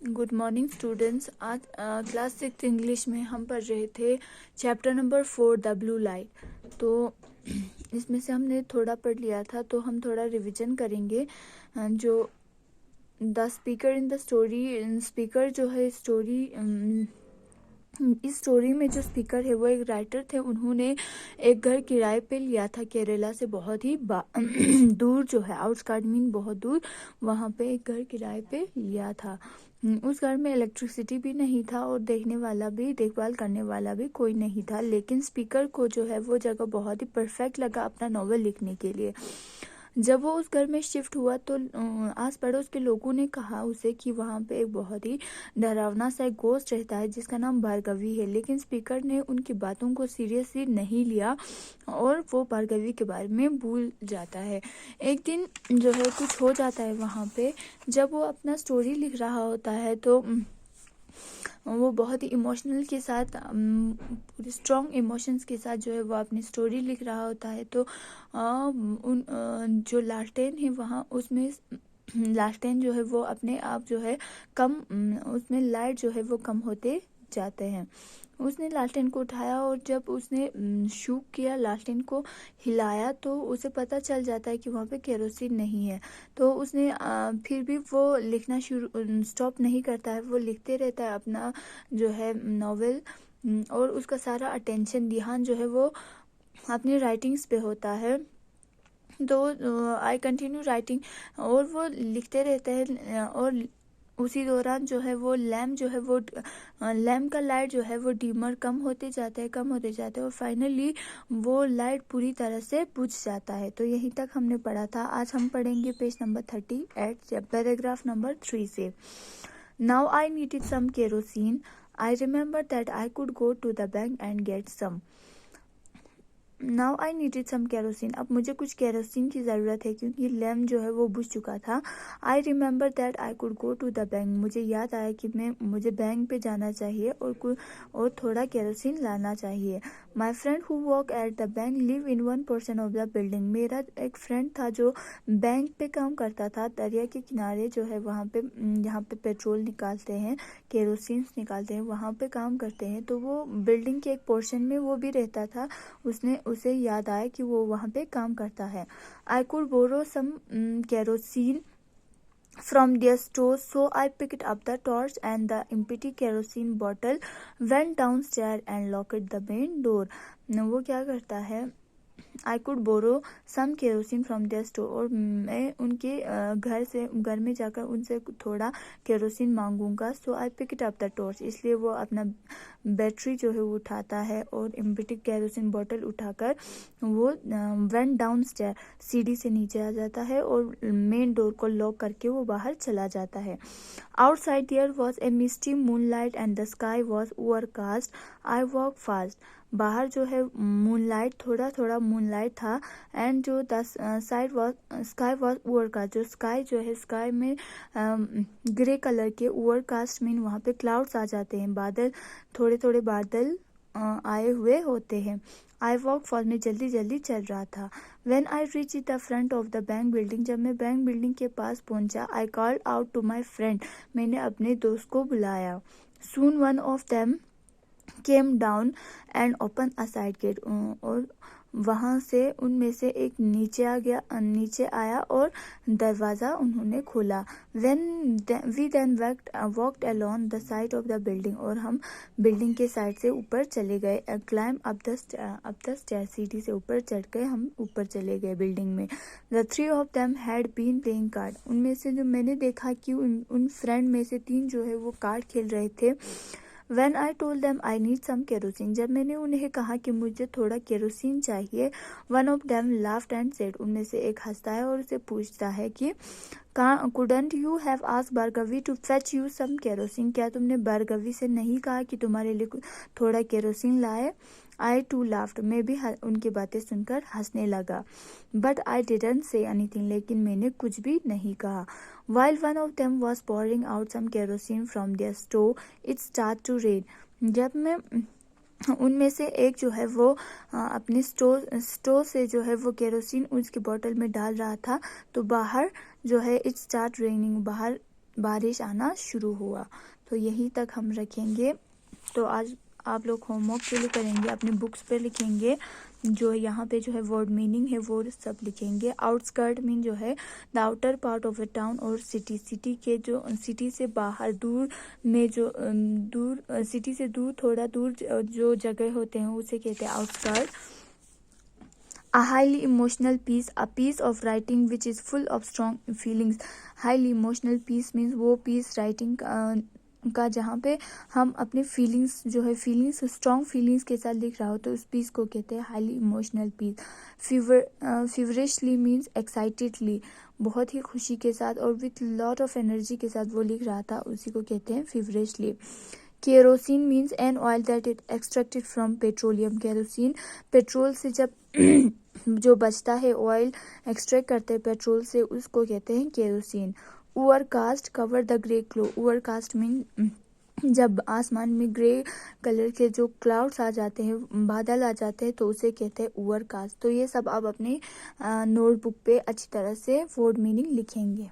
Good morning students. आज class 6 English में हम पढ़ रहे थे chapter number 4 the blue light. तो इसमें से हमने थोड़ा पढ़ लिया था, तो हम थोड़ा रिवीजन करेंगे। जो the speaker in the story, speaker जो है स्टोरी, इस स्टोरी में जो स्पीकर है वो एक राइटर थे। उन्होंने एक घर किराए पे लिया था केरला से बहुत ही दूर, जो है आउटस्कर्ट मीन बहुत दूर, वहाँ पे एक घर किराए पे लिया था। उस घर में इलेक्ट्रिसिटी भी नहीं था और देखभाल करने वाला भी कोई नहीं था। लेकिन स्पीकर को जो है वो जगह बहुत ही परफेक्ट लगा अपना नॉवेल लिखने के लिए। जब वो उस घर में शिफ्ट हुआ तो आस पड़ोस के लोगों ने कहा उसे कि वहाँ पे एक बहुत ही डरावना सा एक गोस्ट रहता है जिसका नाम भार्गवी है। लेकिन स्पीकर ने उनकी बातों को सीरियसली नहीं लिया और वो भार्गवी के बारे में भूल जाता है। एक दिन जो है कुछ हो जाता है वहाँ पे। जब वो अपना स्टोरी लिख रहा होता है तो वो बहुत ही इमोशनल के साथ, पूरे स्ट्रॉन्ग इमोशंस के साथ जो है वो अपनी स्टोरी लिख रहा होता है। तो जो लालटेन है वहाँ उसमें लालटेन जो है वो अपने आप जो है कम, उसमें लाइट जो है वो कम होते जाते हैं। उसने लालटेन को उठाया और जब उसने शूट किया, लालटेन को हिलाया, तो उसे पता चल जाता है कि वहाँ पे केरोसिन नहीं है। तो उसने फिर भी वो लिखना स्टॉप नहीं करता है, वो लिखते रहता है अपना जो है नॉवेल। और उसका सारा अटेंशन, ध्यान जो है वो अपनी राइटिंग्स पे होता है। तो आई कंटिन्यू राइटिंग, और वो लिखते रहते हैं। और उसी दौरान जो है वो लैम्प का लाइट जो है वो डिमर कम होते जाते हैं और फाइनली वो लाइट पूरी तरह से बुझ जाता है। तो यहीं तक हमने पढ़ा था। आज हम पढ़ेंगे पेज नंबर 38 पैराग्राफ नंबर 3 से। Now I needed some kerosene. I remember that I could go to the bank and get some. Now I needed some kerosene. अब मुझे कुछ केरोसिन की ज़रूरत है क्योंकि लैम्प जो है वो बुझ चुका था। I remember that I could go to the bank. मुझे याद आया कि मुझे बैंक पे जाना चाहिए और थोड़ा केरोसिन लाना चाहिए। My friend who work at the bank live in 1% of the building. मेरा एक फ्रेंड था जो बैंक पे काम करता था, दरिया के किनारे जो है वहाँ पे, जहाँ पे पेट्रोल निकालते हैं, केरोसिन निकालते हैं, वहाँ पे काम करते हैं। तो वो बिल्डिंग के एक पोर्शन में वो भी रहता था। उसे याद आया कि वो वहाँ पे काम करता है। I could borrow some kerosene from their store, so I picked up the torch and the empty kerosene bottle, went downstairs and locked the main door. वो क्या करता है, I could borrow some kerosene from their store, और मैं उनके घर में जाकर उनसे थोड़ा केरोसिन मांगूंगा। So I pick up the torch, इसलिए वो अपना बैटरी जो है वो उठाता है और एम्प्टी केरोसिन बोतल उठाकर वो वेंट डाउन स्टेयर, सीढ़ी से नीचे आ जाता है और मेन डोर को लॉक करके वो बाहर चला जाता है। Outside there was a misty moonlight and the sky was overcast. I walk fast. बाहर जो है मूनलाइट, थोड़ा थोड़ा मूनलाइट था, एंड जो द स्काई वॉज ओवरकास्ट। जो स्काई जो है, स्काई में ग्रे कलर के, ओवरकास्ट मीन वहाँ पे क्लाउड्स आ जाते हैं, बादल, थोड़े थोड़े बादल आए हुए होते हैं। आई वॉक फॉस्ट, में जल्दी जल्दी चल रहा था। When I reach the front of the bank building, जब मैं बैंक बिल्डिंग के पास पहुंचा, I called out to my friend, मैंने अपने दोस्त को बुलाया। Soon one of them came down and open a side gate, और वहाँ से उनमें से एक नीचे आया और दरवाज़ा उन्होंने खोला। We then walked along the side of the building, और हम बिल्डिंग के साइड से ऊपर चले गए। क्लाइम अप द स्टेयर, सीढ़ी से ऊपर चढ़ के हम ऊपर चले गए बिल्डिंग में। The three of them had been playing card, उनमें से जो मैंने देखा कि उन फ्रेंड में से 3 जो है वो कार्ड खेल रहे थे। When I told them I need some kerosene, जब मैंने उन्हें कहा कि मुझे थोड़ा केरोसिन चाहिए, one of them laughed and said, उनमें से एक हंसता है और उसे पूछता है कि couldn't you have asked Bhargavi to fetch you some kerosene? क्या तुमने भार्गवी से नहीं कहा कि तुम्हारे लिए थोड़ा केरोसिन लाए? I too laughed, मैं भी उनकी बातें सुनकर हंसने लगा। But I didn't say anything, लेकिन मैंने कुछ भी नहीं कहा। While one of them was pouring out some kerosene from their stove, it started to rain. जब मैं उनमें से एक जो है वो अपने स्टोव से जो है वो केरोसिन उसकी बोतल में डाल रहा था, तो बाहर जो है इट स्टार्ट रेनिंग, बाहर बारिश आना शुरू हुआ। तो यहीं तक हम रखेंगे। तो आज आप लोग होमवर्क के लिए करेंगे, अपने बुक्स पे लिखेंगे, जो यहाँ पे जो है वर्ड मीनिंग है वो सब लिखेंगे। आउटस्कर्ट मीन जो है the outer part of a town और सिटी, सिटी के जो सिटी से बाहर दूर में जो दूर सिटी से दूर थोड़ा दूर जो जगह होते हैं उसे कहते हैं outskirt. A highly emotional piece, a piece of writing which is full of strong feelings. Highly emotional piece means वो piece writing का जहाँ पे हम अपने फीलिंग्स जो है फीलिंग्स स्ट्रॉन्ग फीलिंग्स के साथ लिख रहा हो तो उस पीस को कहते हैं highly emotional piece. Feverishly means excitedly, बहुत ही खुशी के साथ और विथ लॉट ऑफ एनर्जी के साथ वो लिख रहा था, उसी को कहते हैं feverishly. Kerosene means an oil that is extracted from petroleum. Kerosene petrol से जब जो बचता है ऑयल एक्सट्रैक्ट करते हैं पेट्रोल से, उसको कहते हैं kerosene. Overcast cover the grey cloud. Overcast mean जब आसमान में ग्रे कलर के जो क्लाउड्स आ जाते हैं, बादल आ जाते हैं, तो उसे कहते हैं ओवरकास्ट। तो ये सब आप अपने नोटबुक पे अच्छी तरह से वर्ड मीनिंग लिखेंगे।